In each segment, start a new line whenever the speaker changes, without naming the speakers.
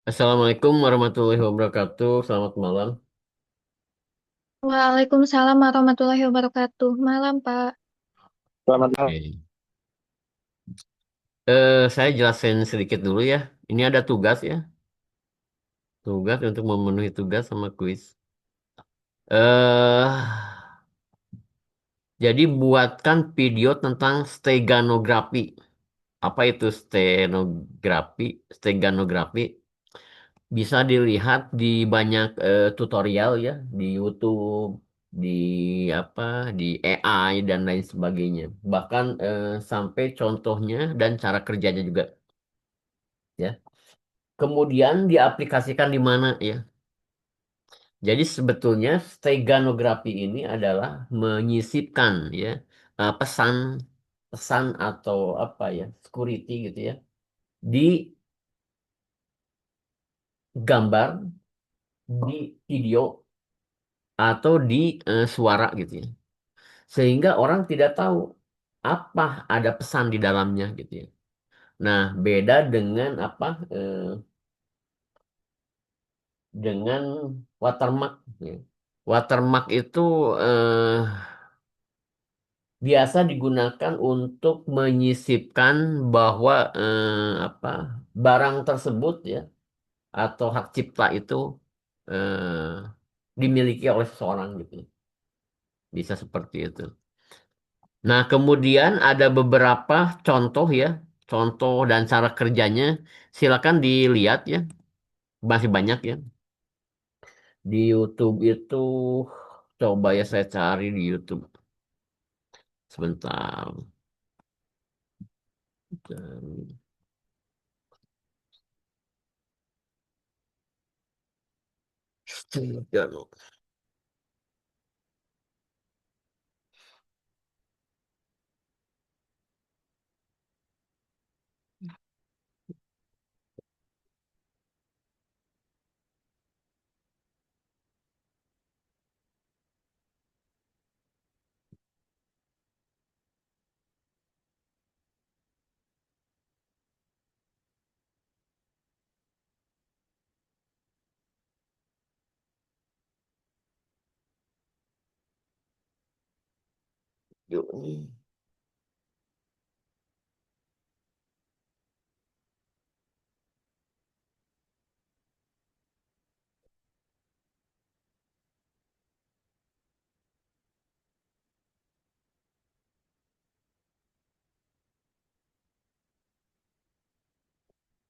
Assalamualaikum warahmatullahi wabarakatuh. Selamat malam.
Waalaikumsalam warahmatullahi wabarakatuh. Malam, Pak.
Selamat malam.
Oke. Saya jelasin sedikit dulu ya. Ini ada tugas ya. Tugas untuk memenuhi tugas sama kuis. eh jadi buatkan video tentang steganografi. Apa itu stenografi? Steganografi bisa dilihat di banyak tutorial ya di YouTube, di apa, di AI dan lain sebagainya. Bahkan sampai contohnya dan cara kerjanya juga ya. Kemudian diaplikasikan di mana ya? Jadi sebetulnya steganografi ini adalah menyisipkan ya pesan pesan atau apa ya, security gitu ya, di gambar, di video atau di suara gitu ya. Sehingga orang tidak tahu apa ada pesan di dalamnya gitu ya. Nah, beda dengan apa, dengan watermark ya. Watermark itu eh, biasa digunakan untuk menyisipkan bahwa apa, barang tersebut ya atau hak cipta itu dimiliki oleh seseorang gitu ya. Bisa seperti itu. Nah, kemudian ada beberapa contoh ya, contoh dan cara kerjanya. Silakan dilihat ya, masih banyak ya. Di YouTube itu, coba ya saya cari di YouTube. Sebentar. Cari. Yuk nih.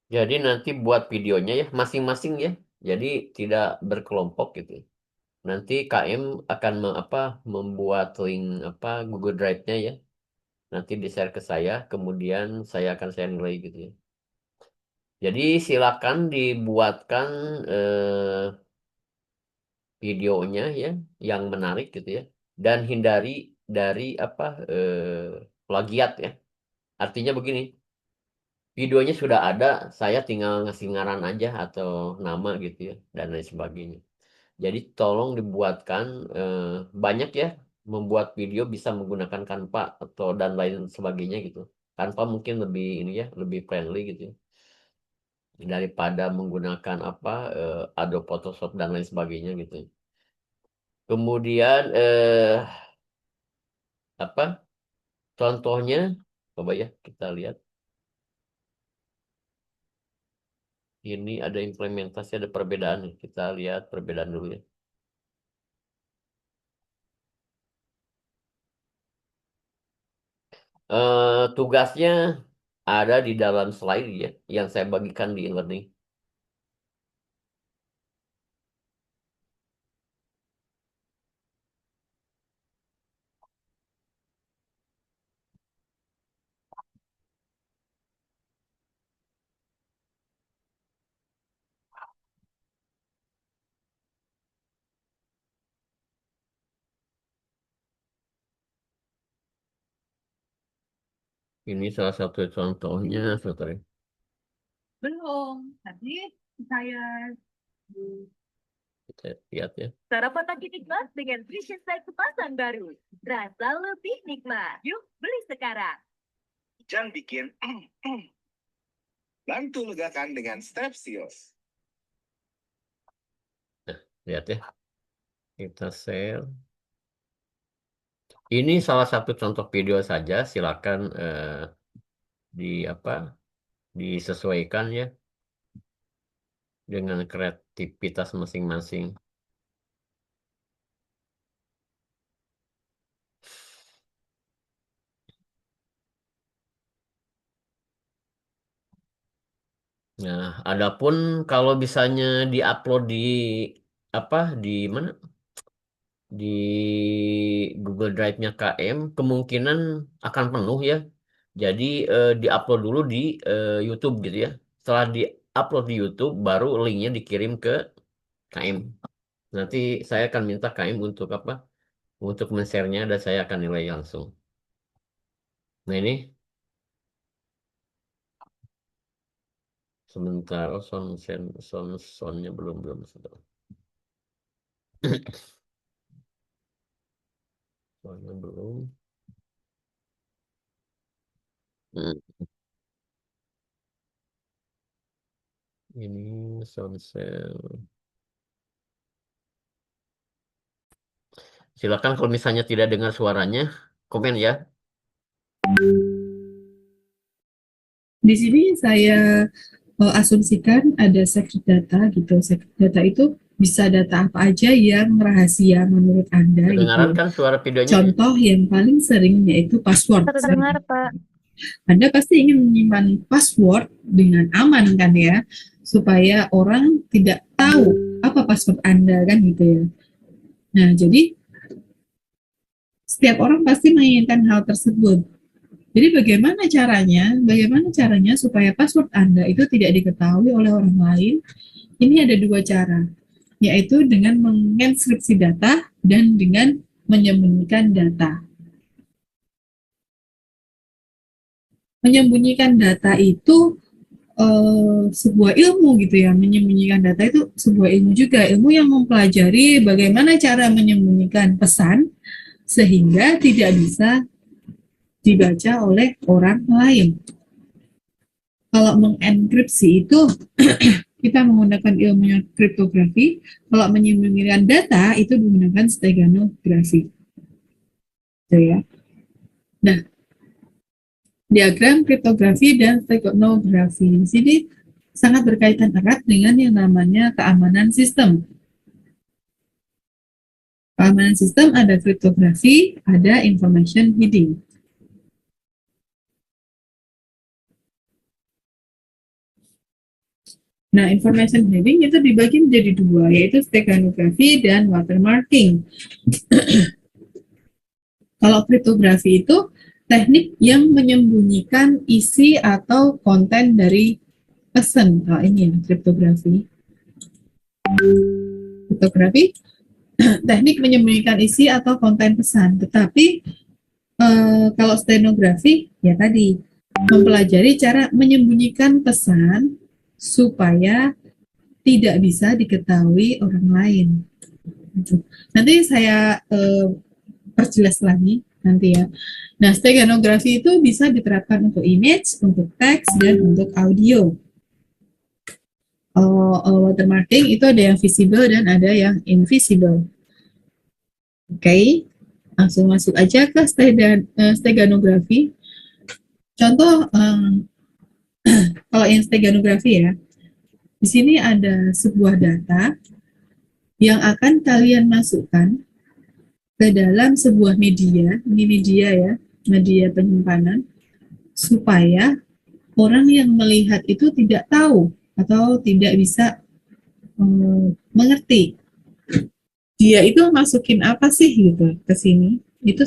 Jadi nanti buat videonya ya masing-masing ya. Jadi tidak berkelompok gitu ya. Nanti KM akan membuat link apa Google Drive-nya ya. Nanti di-share ke saya, kemudian saya akan share nilai gitu ya. Jadi silakan dibuatkan videonya ya yang menarik gitu ya, dan hindari dari apa, plagiat ya. Artinya begini, videonya sudah ada, saya tinggal ngasih ngaran aja atau nama gitu ya dan lain sebagainya. Jadi tolong dibuatkan banyak ya, membuat video bisa menggunakan Canva atau dan lain sebagainya gitu. Canva mungkin lebih ini ya, lebih friendly gitu ya, daripada menggunakan apa, Adobe Photoshop dan lain sebagainya gitu. Kemudian apa contohnya, coba ya kita lihat. Ini ada implementasi, ada perbedaan nih. Kita lihat perbedaan dulu ya. Tugasnya ada di dalam slide ya, yang saya bagikan di e-learning. Ini salah satu contohnya, saudara.
Belum. Tadi saya
Kita lihat ya.
sarapan pagi nikmat dengan Vision Sight kemasan baru. Rasa lebih nikmat. Yuk, beli sekarang. Jangan bikin bantu legakan dengan Strepsils.
Lihat ya, kita share. Ini salah satu contoh video saja, silakan di apa disesuaikan ya dengan kreativitas masing-masing. Nah, adapun kalau misalnya diupload di apa di mana di Google Drive-nya KM, kemungkinan akan penuh ya. Jadi diupload dulu di YouTube gitu ya. Setelah diupload di YouTube, baru linknya dikirim ke KM. Nanti saya akan minta KM untuk apa? Untuk men-share-nya dan saya akan nilai langsung. Nah ini sebentar, oh soundnya belum sebentar. Soundnya belum. Hmm, ini sound share. Silakan kalau misalnya tidak dengar suaranya, komen ya.
Di sini saya asumsikan ada secret data gitu. Secret data itu bisa data apa aja yang rahasia menurut Anda gitu
Kedengaran
ya.
kan suara videonya?
Contoh yang paling sering yaitu password.
Terdengar, Pak.
Anda pasti ingin menyimpan password dengan aman kan ya, supaya orang tidak tahu apa password Anda kan gitu ya. Nah, jadi setiap orang pasti menginginkan hal tersebut. Jadi bagaimana caranya? Bagaimana caranya supaya password Anda itu tidak diketahui oleh orang lain? Ini ada dua cara, yaitu dengan mengenkripsi data dan dengan menyembunyikan data. Menyembunyikan data itu sebuah ilmu gitu ya. Menyembunyikan data itu sebuah ilmu juga, ilmu yang mempelajari bagaimana cara menyembunyikan pesan sehingga tidak bisa dibaca oleh orang lain. Kalau mengenkripsi itu kita menggunakan ilmu kriptografi. Kalau menyembunyikan data itu menggunakan steganografi. Gitu ya. Nah, diagram kriptografi dan steganografi di sini sangat berkaitan erat dengan yang namanya keamanan sistem. Keamanan sistem ada kriptografi, ada information hiding. Nah, information hiding itu dibagi menjadi dua, yaitu steganografi dan watermarking. Kalau kriptografi itu teknik yang menyembunyikan isi atau konten dari pesan. Nah, ini ya, kriptografi. Kriptografi teknik menyembunyikan isi atau konten pesan. Tetapi kalau stenografi ya tadi mempelajari cara menyembunyikan pesan supaya tidak bisa diketahui orang lain. Nanti saya perjelas lagi nanti ya. Nah, steganografi itu bisa diterapkan untuk image, untuk teks, dan untuk audio. Watermarking itu ada yang visible dan ada yang invisible. Oke, langsung masuk aja ke steganografi. Contoh, kalau yang steganografi ya, di sini ada sebuah data yang akan kalian masukkan ke dalam sebuah media, ini media ya, media penyimpanan, supaya orang yang melihat itu tidak tahu atau tidak bisa mengerti dia itu masukin apa sih gitu ke sini. Itu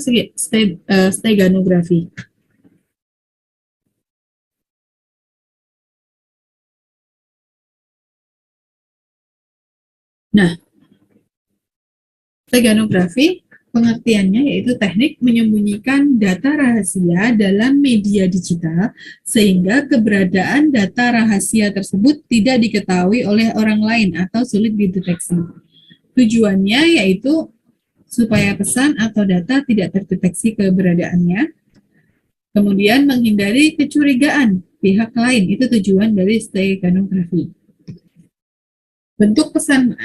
steganografi. Nah, steganografi pengertiannya yaitu teknik menyembunyikan data rahasia dalam media digital sehingga keberadaan data rahasia tersebut tidak diketahui oleh orang lain atau sulit dideteksi. Tujuannya yaitu supaya pesan atau data tidak terdeteksi keberadaannya, kemudian menghindari kecurigaan pihak lain. Itu tujuan dari steganografi. Bentuk pesan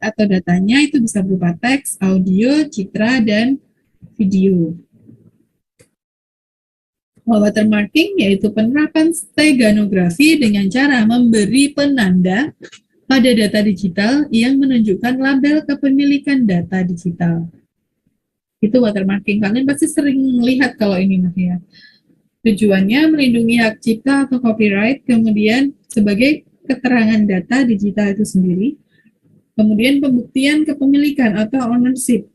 atau datanya itu bisa berupa teks, audio, citra, dan video. Watermarking yaitu penerapan steganografi dengan cara memberi penanda pada data digital yang menunjukkan label kepemilikan data digital. Itu watermarking. Kalian pasti sering melihat kalau ini ya. Tujuannya melindungi hak cipta atau copyright, kemudian sebagai keterangan data digital itu sendiri, kemudian pembuktian kepemilikan atau ownership.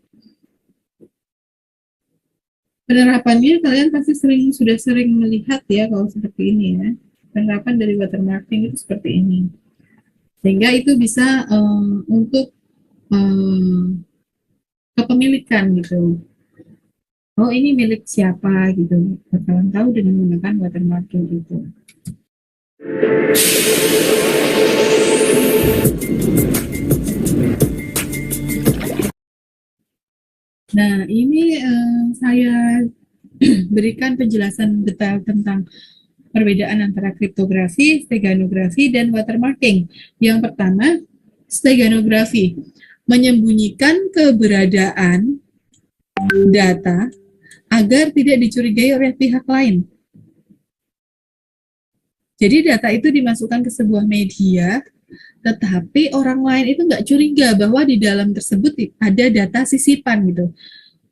Penerapannya kalian pasti sudah sering melihat ya kalau seperti ini ya. Penerapan dari watermarking itu seperti ini. Sehingga itu bisa untuk kepemilikan gitu. Oh ini milik siapa gitu. Kalian tahu dengan menggunakan watermarking itu. Nah ini saya berikan penjelasan detail tentang perbedaan antara kriptografi, steganografi, dan watermarking. Yang pertama, steganografi menyembunyikan keberadaan data agar tidak dicurigai oleh pihak lain. Jadi data itu dimasukkan ke sebuah media, tetapi orang lain itu nggak curiga bahwa di dalam tersebut ada data sisipan gitu.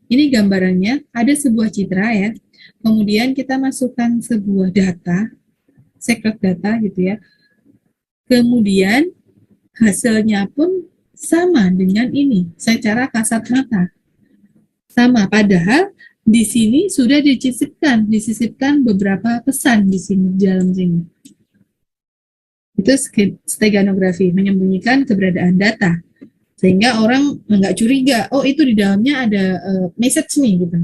Ini gambarannya, ada sebuah citra ya, kemudian kita masukkan sebuah data, secret data gitu ya, kemudian hasilnya pun sama dengan ini, secara kasat mata. Sama, padahal di sini sudah disisipkan beberapa pesan di sini, di dalam sini. Itu steganografi, menyembunyikan keberadaan data. Sehingga orang nggak curiga, oh itu di dalamnya ada message nih gitu.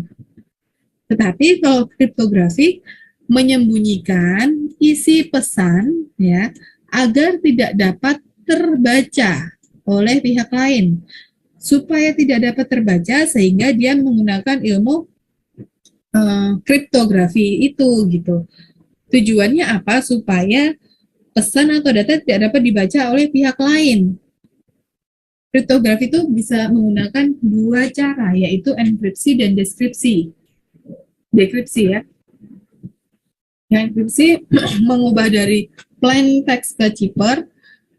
Tetapi kalau kriptografi menyembunyikan isi pesan ya agar tidak dapat terbaca oleh pihak lain, supaya tidak dapat terbaca sehingga dia menggunakan ilmu kriptografi itu gitu. Tujuannya apa? Supaya pesan atau data tidak dapat dibaca oleh pihak lain. Kriptografi itu bisa menggunakan dua cara, yaitu enkripsi dan dekripsi. Dekripsi ya. Yang enkripsi mengubah dari plain text ke cipher,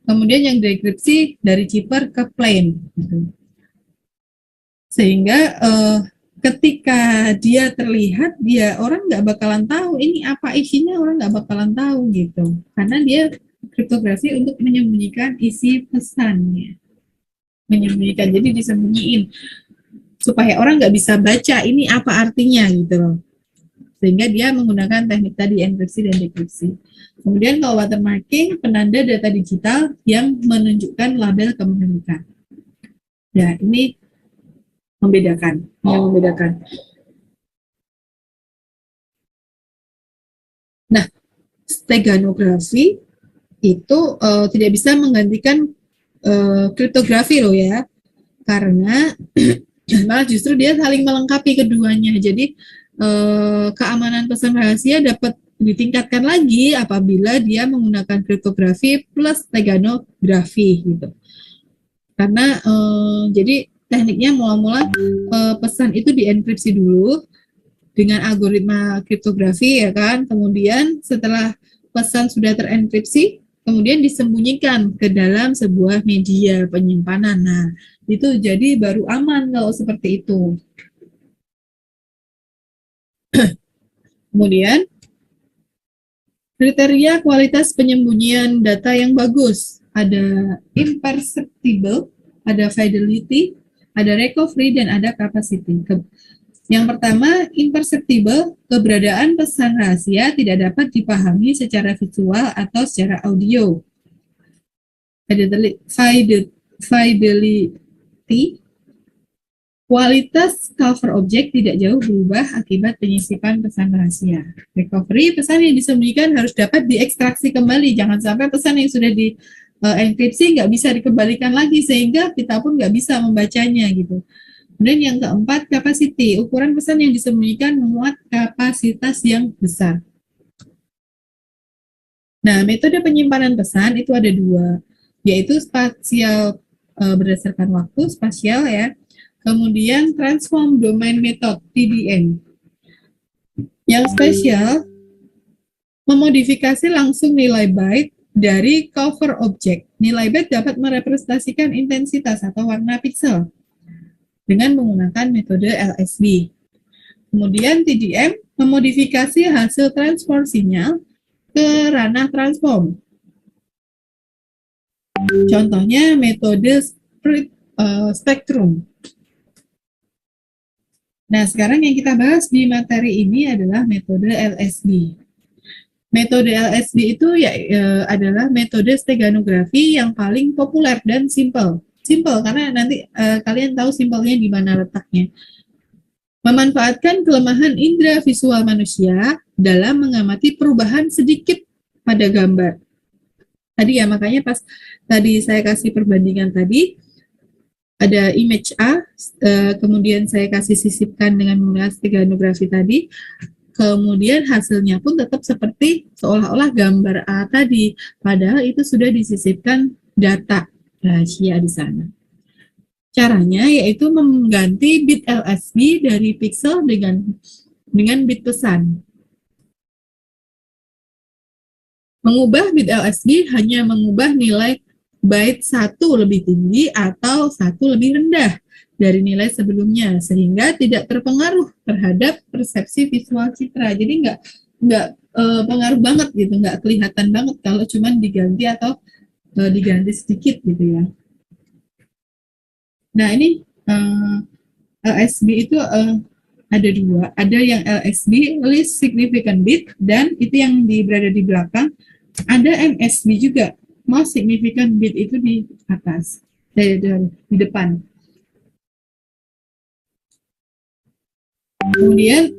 kemudian yang dekripsi dari cipher ke plain. Sehingga ketika dia terlihat, orang nggak bakalan tahu ini apa isinya, orang nggak bakalan tahu gitu. Karena dia kriptografi untuk menyembunyikan isi pesannya. Menyembunyikan, jadi disembunyiin supaya orang nggak bisa baca ini apa artinya gitu loh, sehingga dia menggunakan teknik tadi enkripsi dan dekripsi. Kemudian kalau watermarking, penanda data digital yang menunjukkan label kepemilikan. Ya ini membedakan. Nah, steganografi itu tidak bisa menggantikan kriptografi loh ya, karena malah justru dia saling melengkapi keduanya. Jadi keamanan pesan rahasia dapat ditingkatkan lagi apabila dia menggunakan kriptografi plus steganografi gitu. Karena jadi tekniknya mula-mula pesan itu dienkripsi dulu dengan algoritma kriptografi ya kan. Kemudian setelah pesan sudah terenkripsi, kemudian disembunyikan ke dalam sebuah media penyimpanan. Nah, itu jadi baru aman kalau seperti itu. Kemudian, kriteria kualitas penyembunyian data yang bagus. Ada imperceptible, ada fidelity, ada recovery, dan ada capacity. Yang pertama, imperceptible, keberadaan pesan rahasia tidak dapat dipahami secara visual atau secara audio. Fidelity, kualitas cover objek tidak jauh berubah akibat penyisipan pesan rahasia. Recovery, pesan yang disembunyikan harus dapat diekstraksi kembali. Jangan sampai pesan yang sudah dienkripsi nggak bisa dikembalikan lagi, sehingga kita pun nggak bisa membacanya gitu. Kemudian yang keempat, capacity. Ukuran pesan yang disembunyikan memuat kapasitas yang besar. Nah, metode penyimpanan pesan itu ada dua. yaitu spasial berdasarkan waktu, spasial ya. Kemudian transform domain method TDM. Yang spesial memodifikasi langsung nilai byte dari cover object. Nilai byte dapat merepresentasikan intensitas atau warna pixel dengan menggunakan metode LSB. Kemudian TDM memodifikasi hasil transport sinyal ke ranah transform. Contohnya metode spektrum. Nah, sekarang yang kita bahas di materi ini adalah metode LSB. Metode LSB itu adalah metode steganografi yang paling populer dan simple. Simple karena nanti kalian tahu simpelnya di mana letaknya. Memanfaatkan kelemahan indera visual manusia dalam mengamati perubahan sedikit pada gambar. Tadi ya, makanya pas tadi saya kasih perbandingan tadi, ada image A, kemudian saya kasih sisipkan dengan menggunakan steganografi tadi, kemudian hasilnya pun tetap seperti seolah-olah gambar A tadi, padahal itu sudah disisipkan data rahasia di sana. Caranya yaitu mengganti bit LSB dari pixel dengan bit pesan. Mengubah bit LSB hanya mengubah nilai byte 1 lebih tinggi atau 1 lebih rendah dari nilai sebelumnya, sehingga tidak terpengaruh terhadap persepsi visual citra. Jadi nggak pengaruh banget gitu, nggak kelihatan banget kalau cuman diganti atau diganti sedikit gitu ya. Nah ini LSB itu ada dua, ada yang LSB least significant bit dan itu yang berada di belakang, ada MSB juga most significant bit itu di atas, di depan. Kemudian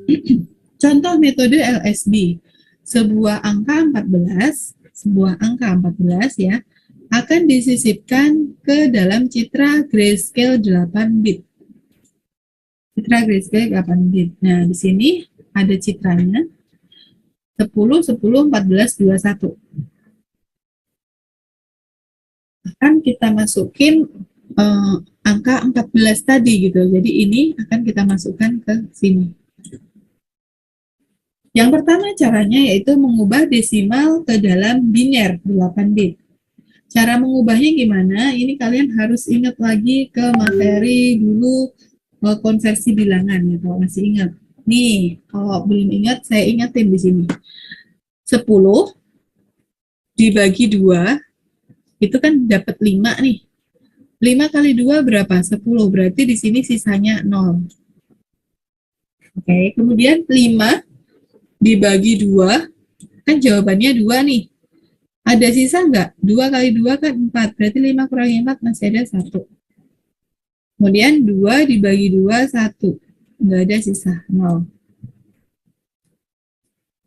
contoh metode LSB, sebuah angka 14 ya akan disisipkan ke dalam citra grayscale 8 bit. Citra grayscale 8 bit. Nah, di sini ada citranya 10, 10, 14, 21. Akan kita masukin angka 14 tadi gitu. Jadi ini akan kita masukkan ke sini. Yang pertama caranya yaitu mengubah desimal ke dalam biner 8 bit. Cara mengubahnya gimana? Ini kalian harus ingat lagi ke materi dulu konversi bilangan ya, kalau masih ingat. Nih, kalau belum ingat saya ingatin di sini. 10 dibagi 2 itu kan dapat 5 nih. 5 kali 2 berapa? 10. Berarti di sini sisanya 0. Oke, kemudian 5 dibagi 2, kan jawabannya 2 nih. Ada sisa nggak? 2 kali 2 kan 4. Berarti 5 kurangi 4 masih ada 1. Kemudian 2 dibagi 2, 1. Nggak ada sisa, 0.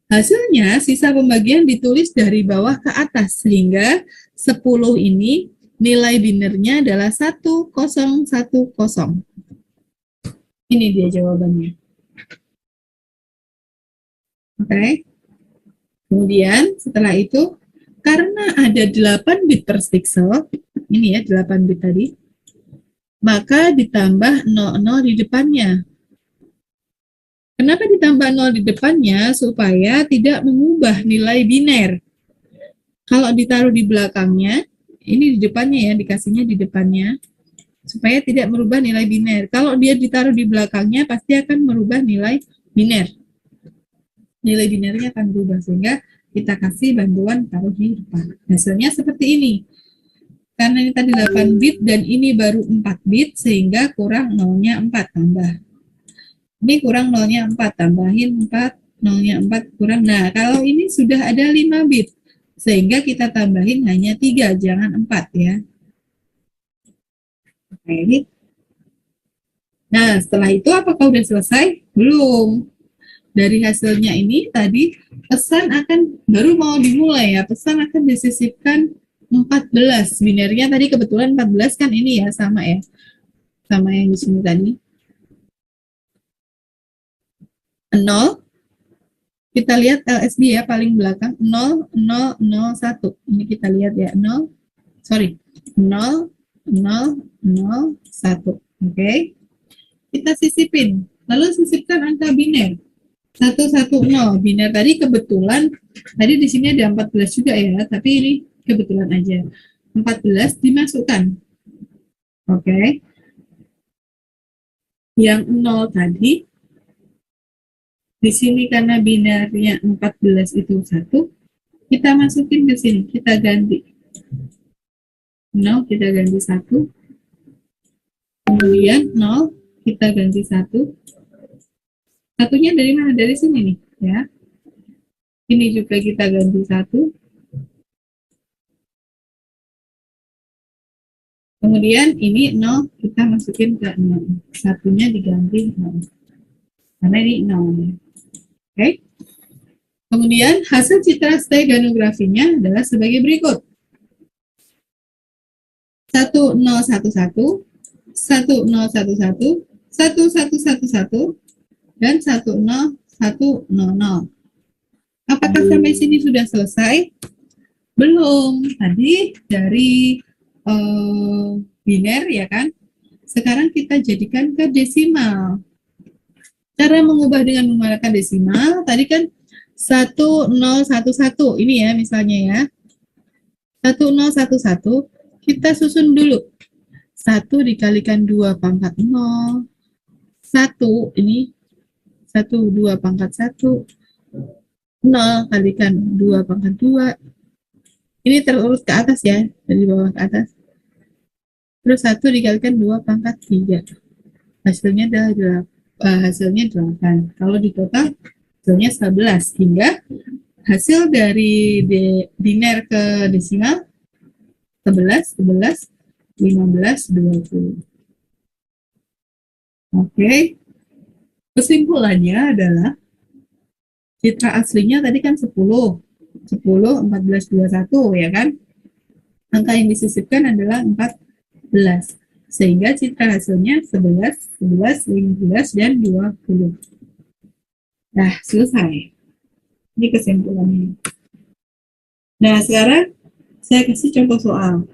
Hasilnya, sisa pembagian ditulis dari bawah ke atas, sehingga 10 ini nilai binernya adalah 1010. Ini dia jawabannya. Oke. Kemudian, setelah itu, karena ada 8 bit per pixel, ini ya 8 bit tadi, maka ditambah 00 di depannya. Kenapa ditambah 0 di depannya? Supaya tidak mengubah nilai biner. Kalau ditaruh di belakangnya, ini di depannya ya, dikasihnya di depannya, supaya tidak merubah nilai biner. Kalau dia ditaruh di belakangnya, pasti akan merubah nilai biner. Nilai binernya akan berubah, sehingga kita kasih bantuan taruh di depan. Hasilnya seperti ini. Karena ini tadi 8 bit dan ini baru 4 bit, sehingga kurang 0-nya 4 tambah. Ini kurang 0-nya 4, tambahin 4, 0-nya 4 kurang. Nah, kalau ini sudah ada 5 bit, sehingga kita tambahin hanya 3, jangan 4 ya. Oke. Nah, setelah itu apakah udah selesai? Belum. Dari hasilnya ini tadi, pesan akan, baru mau dimulai ya, pesan akan disisipkan 14. Binernya tadi kebetulan 14 kan ini ya, sama ya. Sama yang di sini tadi. 0, kita lihat LSB ya paling belakang 0, 0, 0, 1. Ini kita lihat ya 0, sorry, 0, 0, 0, 1. Oke. Kita sisipin. Lalu sisipkan angka biner. 110. Biner tadi kebetulan, tadi di sini ada 14 juga ya, tapi ini kebetulan aja. 14 dimasukkan. Oke. Yang 0 tadi, di sini karena binernya 14 itu 1, kita masukin ke sini, kita ganti. 0 kita ganti 1. Kemudian 0 kita ganti 1. Satunya dari mana? Dari sini nih, ya. Ini juga kita ganti 1. Kemudian ini 0 kita masukin ke 0. Satunya diganti 0. Karena ini 0. Oke. Kemudian hasil citra steganografinya adalah sebagai berikut. 1011, 1011, 1111, dan 10100. Apakah sampai sini sudah selesai? Belum. Tadi dari biner ya kan. Sekarang kita jadikan ke desimal. Cara mengubah dengan menggunakan desimal, tadi kan 1011 ini ya misalnya ya. 1011 kita susun dulu. 1 dikalikan 2 pangkat 0. 1 ini 1, 2 pangkat 1. 0 kalikan 2 pangkat 2. Ini terurut ke atas ya, dari bawah ke atas. Terus 1 dikalikan 2 pangkat 3. Hasilnya adalah hasilnya 8. Kalau di total hasilnya 11. Hingga hasil dari biner ke desimal 11, 11, 15, 20. Oke. Kesimpulannya adalah citra aslinya tadi kan 10, 10, 14, 21 ya kan? Angka yang disisipkan adalah 14. Sehingga citra hasilnya 11, 11, 15, dan 20. Nah, selesai. Ini kesimpulannya. Nah, sekarang saya kasih contoh soal.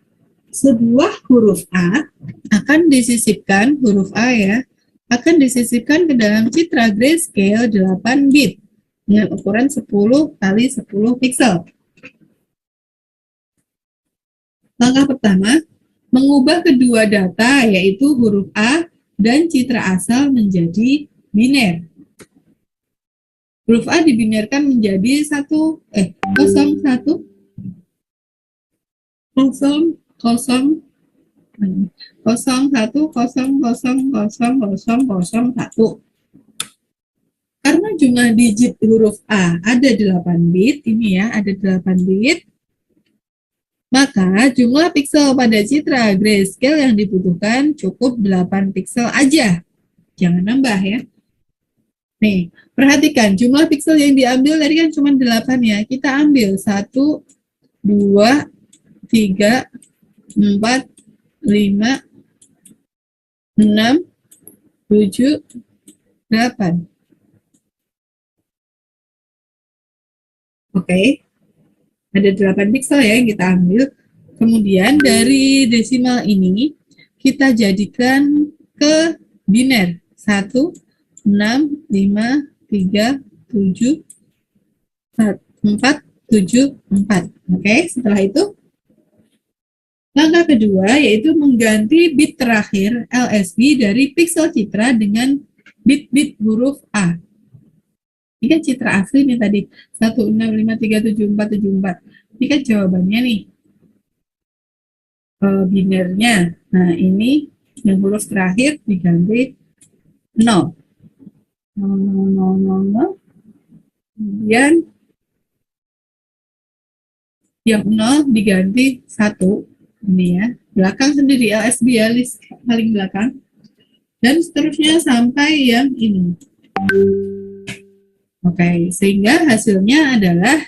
Sebuah huruf A akan disisipkan, huruf A ya, akan disisipkan ke dalam citra grayscale 8 bit dengan ukuran 10 kali 10 pixel. Langkah pertama, mengubah kedua data yaitu huruf A dan citra asal menjadi biner. Huruf A dibinerkan menjadi 01, 0, 0, 0, 1, 0, 0, 0, 1. Karena jumlah digit huruf A ada 8 bit, ini ya, ada 8 bit, maka jumlah pixel pada citra grayscale yang dibutuhkan cukup 8 pixel aja. Jangan nambah ya. Nih, perhatikan jumlah pixel yang diambil tadi kan cuma 8 ya. Kita ambil 1, 2, 3, 4, 5, 6, 7, 8. Oke. Ada 8 pixel ya yang kita ambil. Kemudian dari desimal ini kita jadikan ke biner. 1, 6, 5, 3, 7, 4, 7, 4. Oke, setelah itu langkah kedua yaitu mengganti bit terakhir LSB dari pixel citra dengan bit-bit huruf A. Ini kan citra asli nih tadi 165377474. Ini kan jawabannya nih binernya. Nah ini yang huruf terakhir diganti 0. 0, 0, 0, 0, 0. Kemudian yang 0 diganti 1. Ini ya, belakang sendiri LSB ya, list paling belakang. Dan seterusnya sampai yang ini. Oke, sehingga hasilnya adalah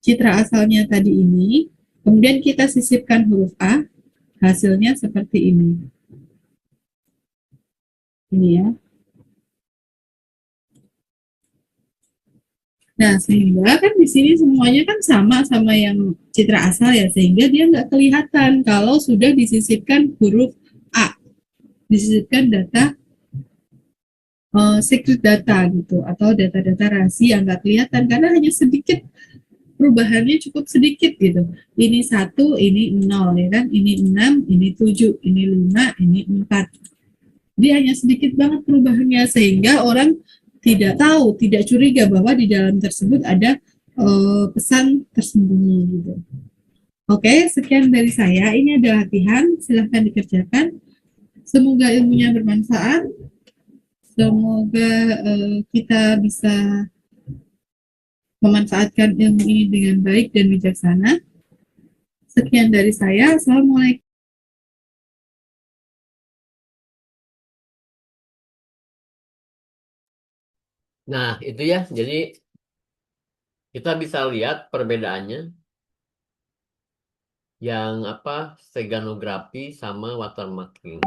citra asalnya tadi ini, kemudian kita sisipkan huruf A, hasilnya seperti ini. Ini ya. Nah, sehingga kan di sini semuanya kan sama yang citra asal ya, sehingga dia nggak kelihatan kalau sudah disisipkan huruf A, disisipkan data secret data gitu, atau data-data rahasia nggak kelihatan karena hanya sedikit perubahannya cukup sedikit gitu. Ini 1, ini 0 ya kan, ini 6, ini 7, ini 5, ini 4. Dia hanya sedikit banget perubahannya sehingga orang tidak tahu, tidak curiga bahwa di dalam tersebut ada pesan tersembunyi gitu. Oke, sekian dari saya. Ini ada latihan, silahkan dikerjakan. Semoga ilmunya bermanfaat. Semoga kita bisa memanfaatkan ilmu ini dengan baik dan bijaksana. Sekian dari saya. Assalamualaikum.
Nah, itu ya. Jadi kita bisa lihat perbedaannya yang apa steganografi sama watermarking.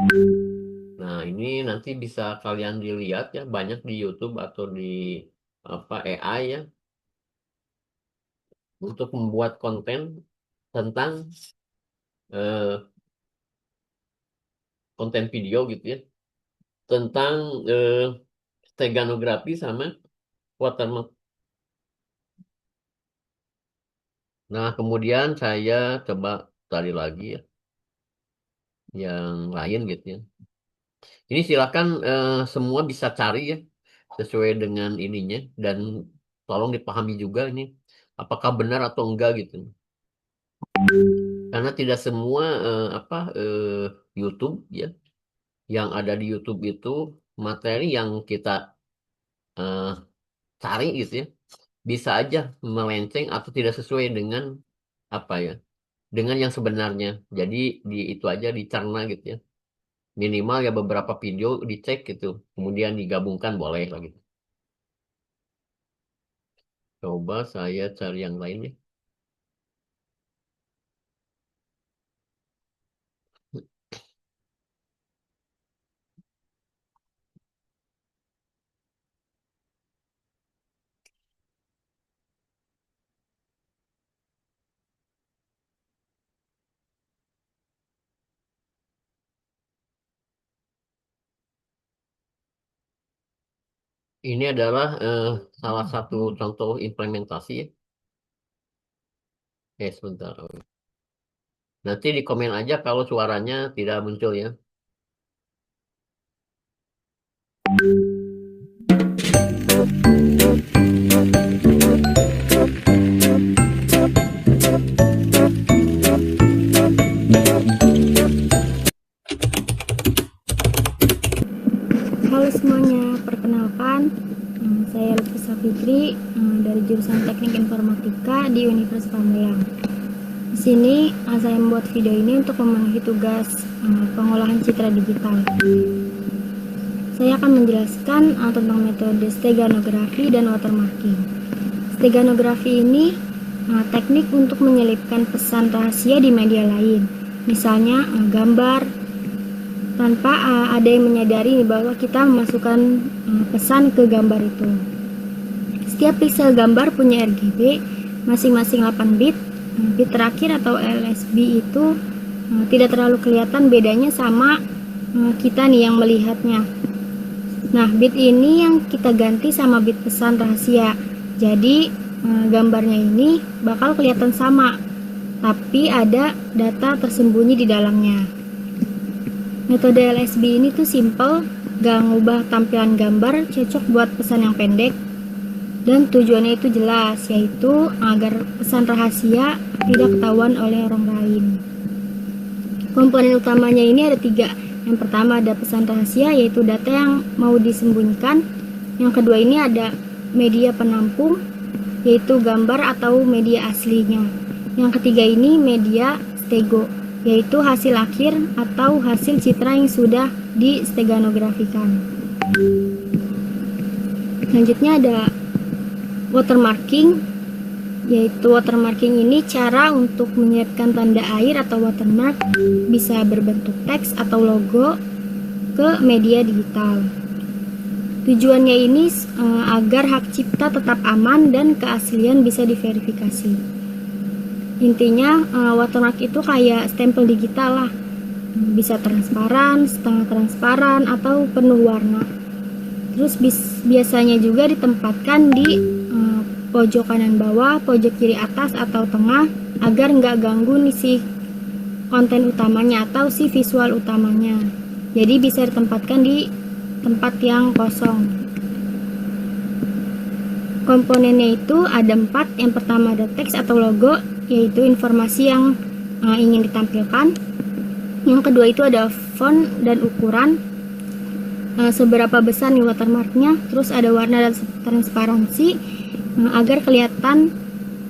Nah, ini nanti bisa kalian dilihat ya, banyak di YouTube atau di apa AI ya, untuk membuat konten tentang eh, konten video gitu ya, tentang steganografi sama watermark. Nah, kemudian saya coba tadi lagi ya, yang lain gitu ya. Ini silakan semua bisa cari ya, sesuai dengan ininya, dan tolong dipahami juga ini apakah benar atau enggak gitu. Karena tidak semua YouTube ya, yang ada di YouTube itu materi yang kita eh, cari gitu ya, bisa aja melenceng atau tidak sesuai dengan apa ya, dengan yang sebenarnya. Jadi di itu aja dicerna gitu ya. Minimal ya beberapa video dicek gitu, kemudian digabungkan boleh lah gitu. Coba saya cari yang lainnya. Ini adalah salah satu contoh implementasi ya. Sebentar. Nanti di komen aja kalau suaranya tidak muncul ya.
Halo semuanya, perkenalkan, saya Lutfi Fitri dari jurusan Teknik Informatika di Universitas Malang. Di sini saya membuat video ini untuk memenuhi tugas pengolahan citra digital. Saya akan menjelaskan tentang metode steganografi dan watermarking. Steganografi ini teknik untuk menyelipkan pesan rahasia di media lain, misalnya gambar, tanpa ada yang menyadari bahwa kita memasukkan pesan ke gambar itu. Setiap pixel gambar punya RGB masing-masing 8 bit. Bit terakhir atau LSB itu tidak terlalu kelihatan bedanya sama kita nih yang melihatnya. Nah, bit ini yang kita ganti sama bit pesan rahasia. Jadi gambarnya ini bakal kelihatan sama, tapi ada data tersembunyi di dalamnya. Metode LSB ini tuh simple, gak ngubah tampilan gambar, cocok buat pesan yang pendek, dan tujuannya itu jelas, yaitu agar pesan rahasia tidak ketahuan oleh orang lain. Komponen utamanya ini ada 3. Yang pertama ada pesan rahasia, yaitu data yang mau disembunyikan. Yang kedua ini ada media penampung, yaitu gambar atau media aslinya. Yang ketiga ini media stego, yaitu hasil akhir atau hasil citra yang sudah disteganografikan. Selanjutnya ada watermarking, yaitu watermarking ini cara untuk menyiapkan tanda air atau watermark, bisa berbentuk teks atau logo, ke media digital. Tujuannya ini agar hak cipta tetap aman dan keaslian bisa diverifikasi. Intinya watermark itu kayak stempel digital lah, bisa transparan, setengah transparan, atau penuh warna. Terus biasanya juga ditempatkan di pojok kanan bawah, pojok kiri atas, atau tengah agar nggak ganggu nih si konten utamanya atau si visual utamanya. Jadi bisa ditempatkan di tempat yang kosong. Komponennya itu ada 4. Yang pertama ada teks atau logo, yaitu informasi yang ingin ditampilkan. Yang kedua itu ada font dan ukuran, seberapa besar nih watermarknya. Terus ada warna dan transparansi, agar kelihatan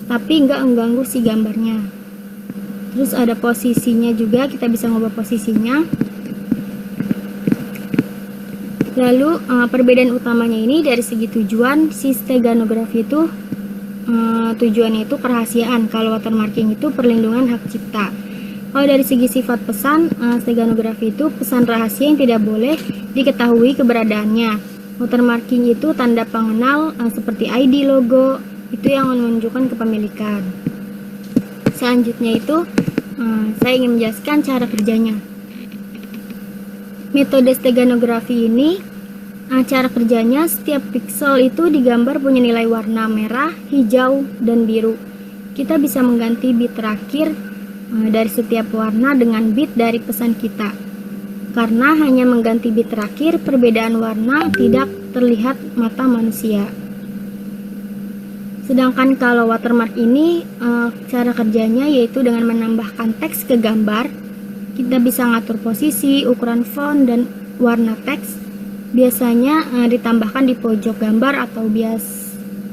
tapi nggak mengganggu si gambarnya. Terus ada posisinya juga, kita bisa ngubah posisinya. Lalu perbedaan utamanya ini dari segi tujuan, si steganografi itu tujuannya itu kerahasiaan, kalau watermarking itu perlindungan hak cipta. Kalau dari segi sifat pesan, steganografi itu pesan rahasia yang tidak boleh diketahui keberadaannya. Watermarking itu tanda pengenal seperti ID, logo, itu yang menunjukkan kepemilikan. Selanjutnya itu saya ingin menjelaskan cara kerjanya. Metode steganografi ini, cara kerjanya setiap pixel itu digambar punya nilai warna merah, hijau, dan biru. Kita bisa mengganti bit terakhir dari setiap warna dengan bit dari pesan kita. Karena hanya mengganti bit terakhir, perbedaan warna tidak terlihat mata manusia. Sedangkan kalau watermark ini, cara kerjanya yaitu dengan menambahkan teks ke gambar. Kita bisa ngatur posisi, ukuran font, dan warna teks. Biasanya ditambahkan di pojok gambar atau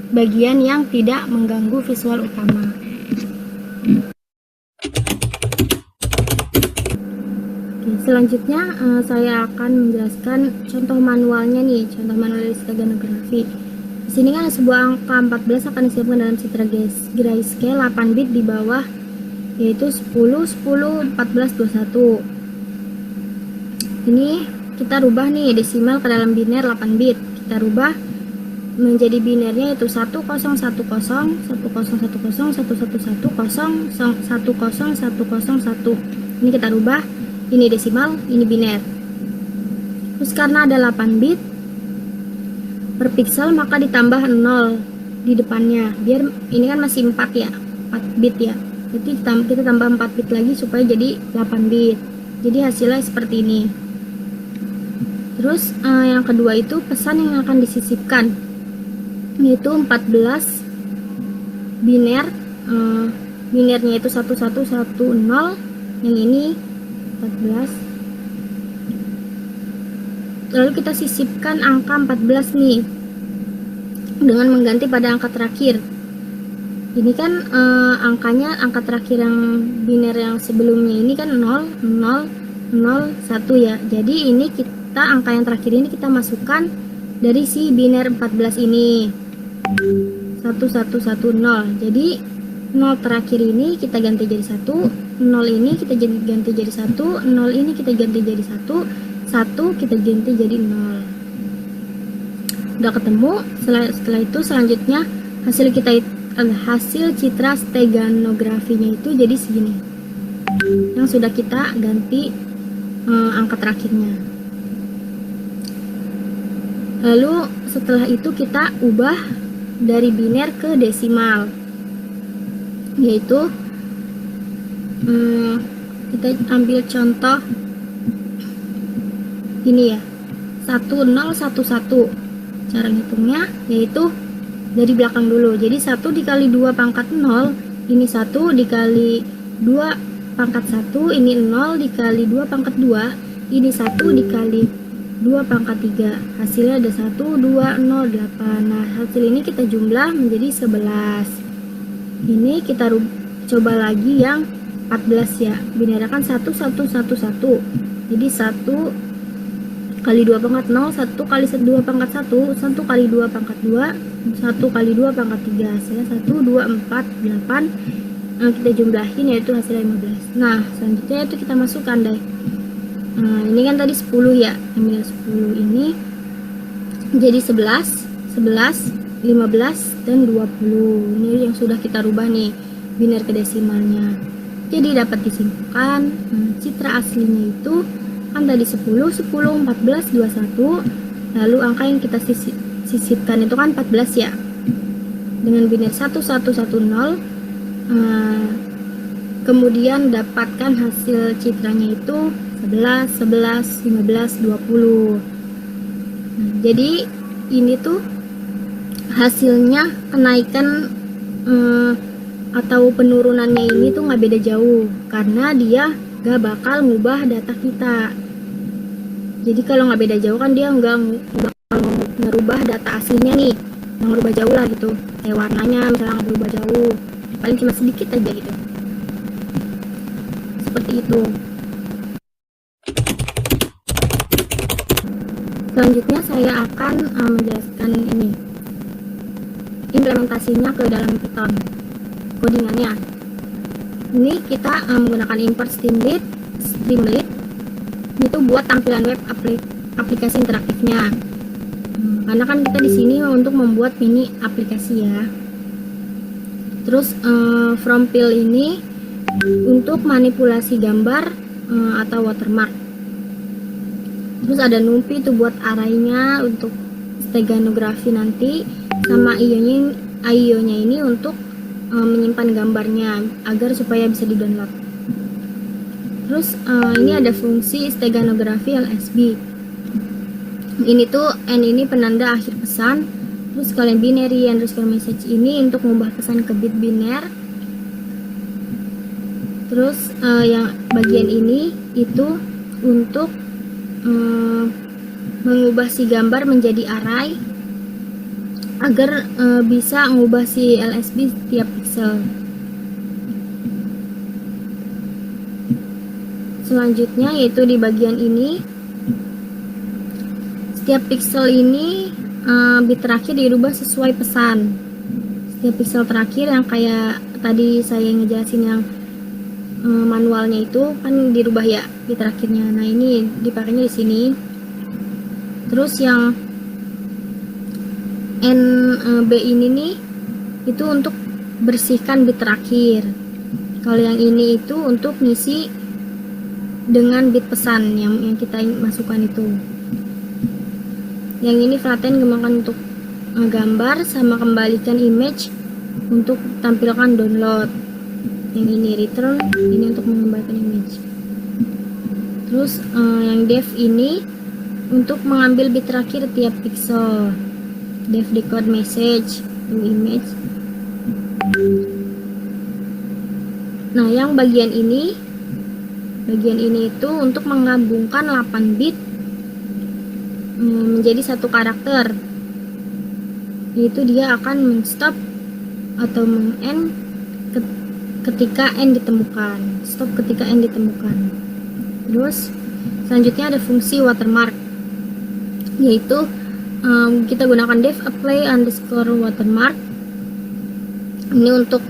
bagian yang tidak mengganggu visual utama. Oke, selanjutnya saya akan menjelaskan contoh manualnya nih, contoh manual dari steganografi. Di sini kan sebuah angka 14 akan disiapkan dalam citra grayscale 8 bit di bawah, yaitu 10, 10, 14, 21. Ini kita rubah nih desimal ke dalam biner 8 bit. Kita rubah menjadi binernya yaitu 1010, 1010, 1010, 111, 101. Ini kita rubah, ini desimal, ini biner. Terus karena ada 8 bit per pixel, maka ditambah 0 di depannya. Biar ini kan masih 4 ya, 4 bit ya. Jadi kita tambah 4 bit lagi supaya jadi 8 bit. Jadi hasilnya seperti ini. Terus yang kedua itu pesan yang akan disisipkan, yaitu 14 biner. Binernya itu 1110, yang ini 14. Lalu kita sisipkan angka 14 nih dengan mengganti pada angka terakhir. Ini kan angka terakhir yang biner yang sebelumnya ini kan 0, 0, 0, 1 ya. Jadi ini angka yang terakhir ini kita masukkan dari si biner 14 ini, 1110. Jadi 0 terakhir ini kita ganti jadi 1, 0 ini kita ganti jadi 1, 0 ini kita ganti jadi 1, 1 kita ganti jadi 0. Udah ketemu. Setelah itu selanjutnya hasil citra steganografinya itu jadi segini, yang sudah kita ganti angka terakhirnya. Lalu setelah itu kita ubah dari biner ke desimal, yaitu kita ambil contoh ini ya, 1011. Cara ngitungnya yaitu dari belakang dulu. Jadi 1 dikali 2 pangkat 0, ini 1 dikali 2 pangkat 1, ini 0 dikali 2 pangkat 2, ini 1 dikali 2 pangkat 3. Hasilnya ada 1, 2, 0, 8. Nah, hasil ini kita jumlah menjadi 11. Ini kita coba lagi yang 14 ya. Binarakan 1, 1, 1, 1. Jadi 1 kali 2 pangkat 0, 1 kali 2 pangkat 1, 1 kali 2 pangkat 2, 1 kali 2 pangkat 3. Hasilnya 1, 2, 4, 8. Nah, kita jumlahin yaitu hasilnya 15. Nah, selanjutnya itu kita masukkan deh. Nah, ini kan tadi 10 ya. Ambil 10 ini jadi 11, 11, 15, dan 20. Ini yang sudah kita rubah nih biner ke desimalnya. Jadi dapat disimpulkan citra aslinya itu kan tadi 10, 10, 14, 21. Lalu angka yang kita sisipkan itu kan 14 ya. Dengan biner 1110, kemudian dapatkan hasil citranya itu 11, 11, 15, 20. Jadi ini tuh hasilnya kenaikan atau penurunannya ini tuh nggak beda jauh, karena dia nggak bakal ngubah data kita. Jadi kalau nggak beda jauh kan dia nggak bakal ngerubah data aslinya nih, yang ngerubah jauh lah gitu, kayak warnanya misalnya nggak berubah jauh, paling cuma sedikit aja gitu, seperti itu. Selanjutnya saya akan menjelaskan ini implementasinya ke dalam Python, codingannya. Ini kita menggunakan import Streamlit itu buat tampilan web aplikasi interaktifnya. Karena kan kita di sini untuk membuat mini aplikasi ya. Terus from fill ini untuk manipulasi gambar atau watermark. Terus ada numpy itu buat arraynya untuk steganografi nanti, sama IO-nya ini untuk menyimpan gambarnya agar supaya bisa di-download. Terus ini ada fungsi steganografi LSB. Ini tuh N ini penanda akhir pesan. Terus kalian binary underscore message ini untuk mengubah pesan ke bit biner. Terus yang bagian ini itu untuk mengubah si gambar menjadi array agar bisa mengubah si LSB setiap pixel. Selanjutnya yaitu di bagian ini, setiap pixel ini bit terakhir dirubah sesuai pesan. Setiap pixel terakhir yang kayak tadi saya ngejelasin yang manualnya itu kan dirubah ya bit terakhirnya. Nah ini dipakainya di sini. Terus yang NB ini nih itu untuk bersihkan bit terakhir. Kalau yang ini itu untuk ngisi dengan bit pesan yang kita masukkan itu. Yang ini flatten kembangkan untuk gambar, sama kembalikan image untuk tampilkan download. Yang ini return, ini untuk mengembalikan image. Terus yang dev ini untuk mengambil bit terakhir tiap pixel. Dev decode message to image. Nah yang bagian ini itu untuk menggabungkan 8 bit menjadi satu karakter, yaitu dia akan men-stop atau men-end ketika n ditemukan, stop ketika n ditemukan. Terus selanjutnya ada fungsi watermark, yaitu kita gunakan dev apply underscore watermark ini untuk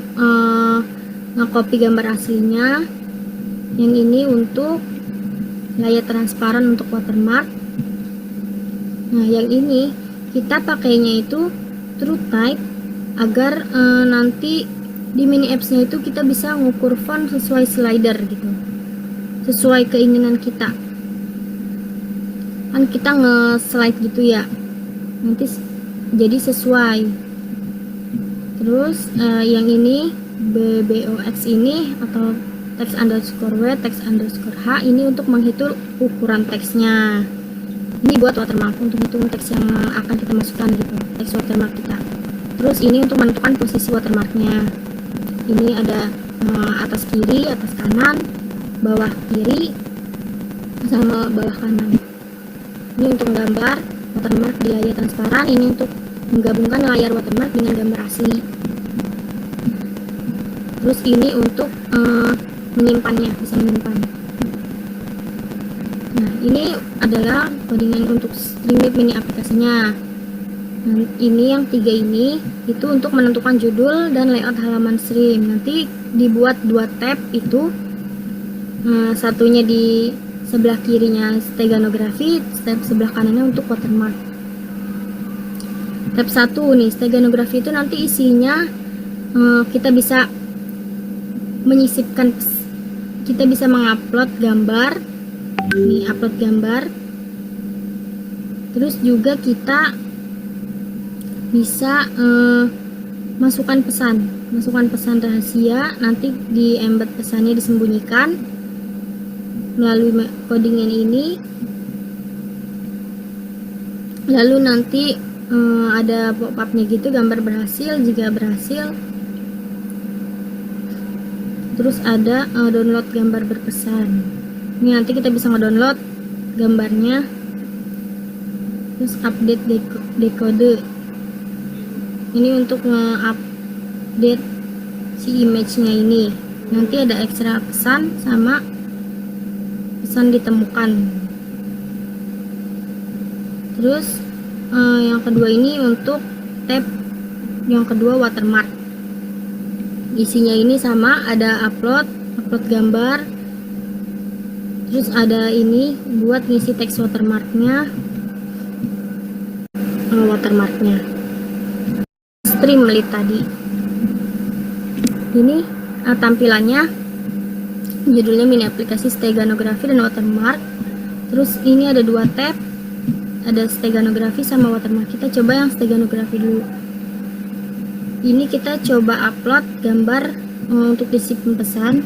nge-copy gambar aslinya. Yang ini untuk layar transparan untuk watermark. Nah yang ini kita pakainya itu true type agar nanti di mini apps-nya itu kita bisa ngukur font sesuai slider gitu, sesuai keinginan kita. Kan kita nge-slide gitu ya, nanti jadi sesuai. Terus yang ini BBOX ini atau text underscore W, text underscore H ini untuk menghitung ukuran teksnya. Ini buat watermark, untuk hitung teks yang akan kita masukkan gitu, teks watermark kita. Terus ini untuk menentukan posisi watermarknya. Ini ada atas kiri, atas kanan, bawah kiri, sama bawah kanan. Ini untuk gambar watermark di layar transparan. Ini untuk menggabungkan layar watermark dengan gambar asli. Terus ini untuk menyimpannya, bisa menyimpan. Nah ini adalah codingan untuk Streamlit mini aplikasinya. Nah, ini yang 3 ini itu untuk menentukan judul dan layout halaman stream. Nanti dibuat 2 tab itu, satunya di sebelah kirinya steganografi, tab sebelah kanannya untuk watermark. Tab 1 nih, steganografi itu nanti isinya kita bisa menyisipkan, kita bisa mengupload gambar. Nih, upload gambar. Terus juga kita bisa masukkan pesan rahasia, nanti di embed pesannya disembunyikan melalui coding yang ini. Lalu nanti ada pop-upnya gitu, gambar berhasil jika berhasil. Terus ada download gambar berpesan. Ini nanti kita bisa ngedownload gambarnya. Terus update dekode. Ini untuk nge-update si image-nya ini. Nanti ada ekstra pesan sama pesan ditemukan. Terus yang kedua ini untuk tab yang kedua, watermark. Isinya ini sama, ada upload gambar. Terus ada ini buat ngisi teks watermarknya. Streamlit tadi. Ini tampilannya, judulnya mini aplikasi steganografi dan watermark. Terus ini ada 2 tab, ada steganografi sama watermark. Kita coba yang steganografi dulu. Ini kita coba upload gambar untuk disimpan pesan.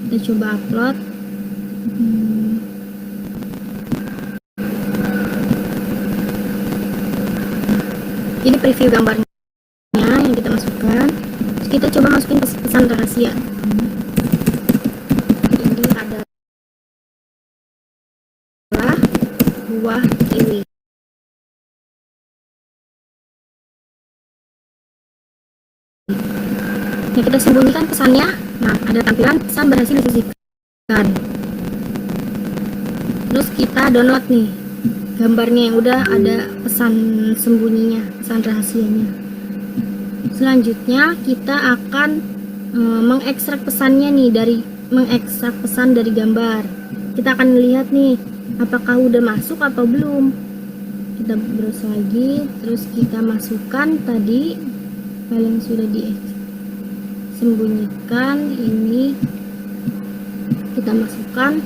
Kita coba upload. Ini preview gambarnya yang kita masukkan. Terus kita coba masukin pesan rahasia. Ini adalah buah kiwi. Nah, kita sembunyikan pesannya. Nah, ada tampilan pesan berhasil disisipkan. Terus kita download nih gambarnya yang udah ada pesan sembunyinya, pesan rahasianya. Selanjutnya kita akan mengekstrak pesannya nih, mengekstrak pesan dari gambar. Kita akan lihat nih apakah udah masuk atau belum. Kita browse lagi, terus kita masukkan tadi file yang sudah disembunyikan. Ini kita masukkan,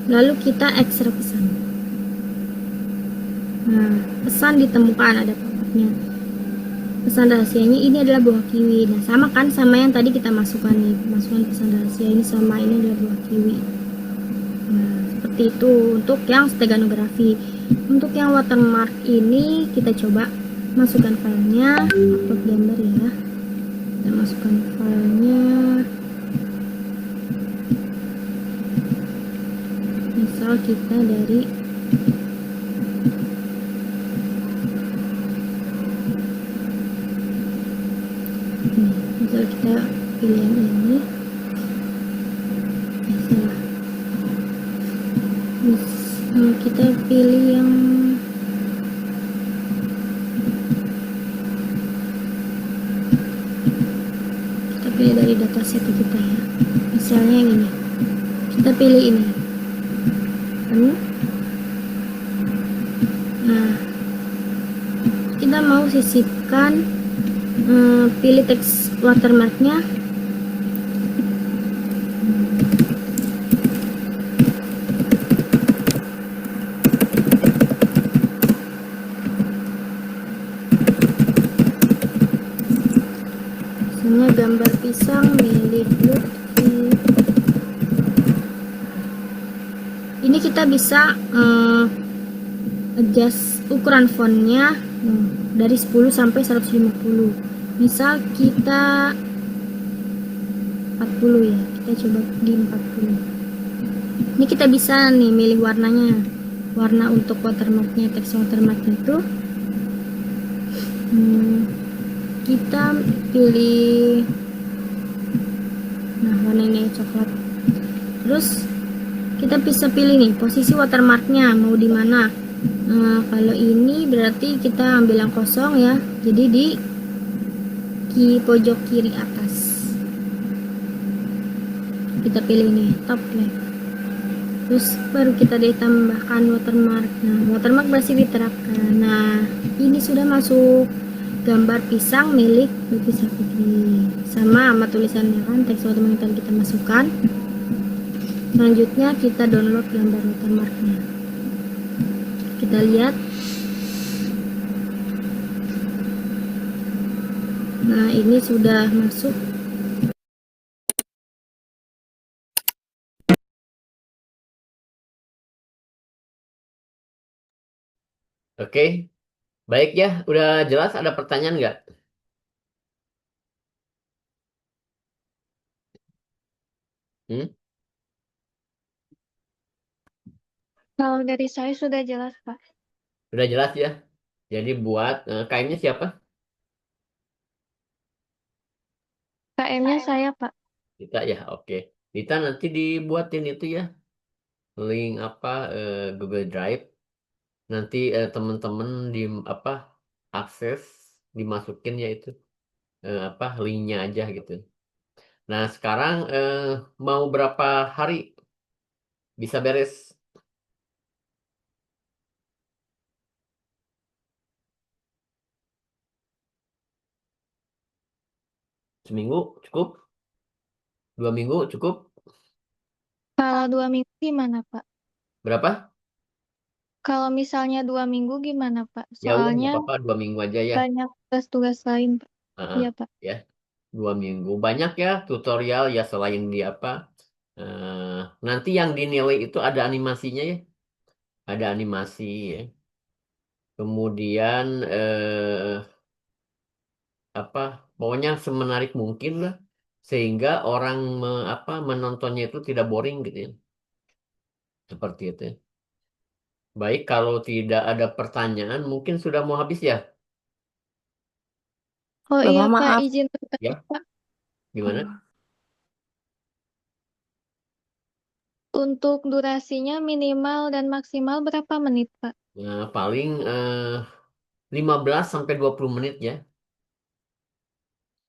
lalu kita ekstrak pesan. Nah, pesan ditemukan, ada pop-upnya. Pesan rahasianya ini adalah buah kiwi. Nah, sama kan sama yang tadi kita masukkan nih, masukkan pesan rahasia ini sama ini adalah buah kiwi. Nah, seperti itu untuk yang steganografi. Untuk yang watermark ini kita coba masukkan filenya, upload gambar ya. Kita masukkan filenya. Misal kita dari misal kita pilih yang ini. Salah. Kita pilih yang dari dataset kita ya. Misalnya yang ini. Kita pilih ini. Nah, kita mau sisipkan, pilih teks watermarknya. Misalnya gambar pisang milik Lutfi. Ini kita bisa adjust ukuran fontnya dari 10 sampai 150. Misal kita 40 ya, kita coba di 40. Ini kita bisa nih milih warnanya, warna untuk watermarknya, teks watermarknya itu kita pilih, nah warna ini coklat. Terus kita bisa pilih nih posisi watermarknya mau di mana. Kalau ini berarti kita ambil yang kosong ya, jadi di pojok kiri atas kita pilih nih top left. Terus baru kita ditambahkan watermark. Nah, watermark masih diterapkan. Nah, ini sudah masuk gambar pisang milik Lutfi Safitri. Sama sama tulisannya kan, teks watermark yang tadi kita masukkan. Selanjutnya kita download gambar watermarknya. Kita lihat. Nah, ini sudah masuk.
Oke, baik ya. Udah jelas, ada pertanyaan nggak? Hmm?
Kalau dari saya sudah jelas, Pak.
Udah jelas ya. Jadi buat KM-nya siapa?
KM-nya saya, Pak.
Kita ya, oke. Kita nanti dibuatin itu ya, link apa Google Drive. Nanti teman-teman di apa akses dimasukin ya itu apa linknya aja gitu. Nah sekarang mau berapa hari bisa beres? Seminggu cukup? 2 minggu cukup?
Kalau 2 minggu gimana, Pak?
Berapa?
Kalau misalnya 2 minggu gimana, Pak?
Ya udah nggak
Soalnya
apa-apa 2 minggu aja ya.
banyak tugas-tugas lain, Pak.
Heeh,
Iya, Pak.
ya 2 minggu banyak ya tutorial ya selain di apa. Nanti yang dinilai itu ada animasinya ya, ada animasi ya. Kemudian apa pokoknya semenarik mungkin lah sehingga orang apa menontonnya itu tidak boring gitu ya seperti itu ya. Baik kalau tidak ada pertanyaan mungkin sudah mau habis ya.
Oh iya,
Bapak
Pak,
maaf.
izin bertanya,
Ya
Pak.
gimana.
Untuk durasinya minimal dan maksimal berapa menit, Pak?
Nah, paling 15 sampai 20 menit ya,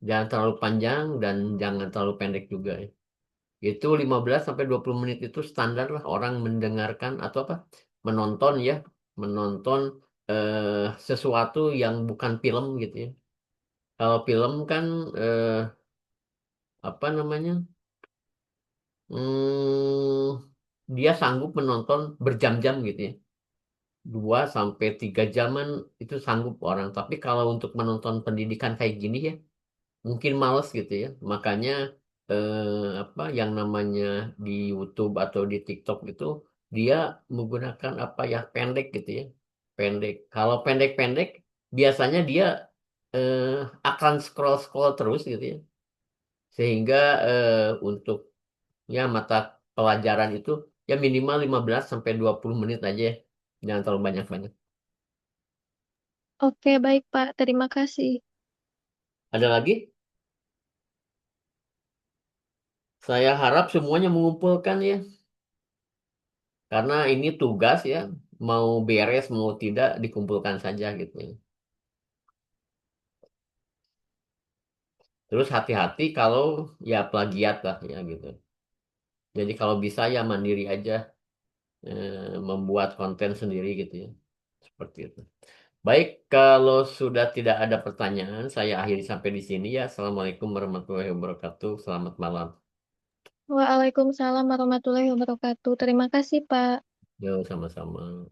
jangan terlalu panjang dan jangan terlalu pendek juga ya. Itu 15 sampai 20 menit itu standar lah orang mendengarkan atau apa menonton ya, menonton sesuatu yang bukan film gitu ya. Kalau film kan eh, apa namanya? Dia sanggup menonton berjam-jam gitu ya. 2 sampai 3 jaman itu sanggup orang. Tapi kalau untuk menonton pendidikan kayak gini ya, mungkin males gitu ya. Makanya apa yang namanya di YouTube atau di TikTok itu dia menggunakan apa ya pendek gitu ya. Pendek. Kalau pendek-pendek biasanya dia eh, akan scroll-scroll terus gitu ya. Sehingga untuk ya mata pelajaran itu ya minimal 15 sampai 20 menit aja ya. Jangan terlalu banyak-banyak.
Oke, baik, Pak. Terima kasih.
Ada lagi? Saya harap semuanya mengumpulkan ya. Karena ini tugas ya. Mau beres mau tidak dikumpulkan saja gitu ya. Terus hati-hati kalau ya plagiat lah ya gitu. Jadi kalau bisa ya mandiri aja membuat konten sendiri gitu ya. Seperti itu. Baik, kalau sudah tidak ada pertanyaan, saya akhiri sampai di sini ya. Assalamualaikum warahmatullahi wabarakatuh. Selamat malam.
Waalaikumsalam warahmatullahi wabarakatuh. Terima kasih, Pak.
Yo, sama-sama.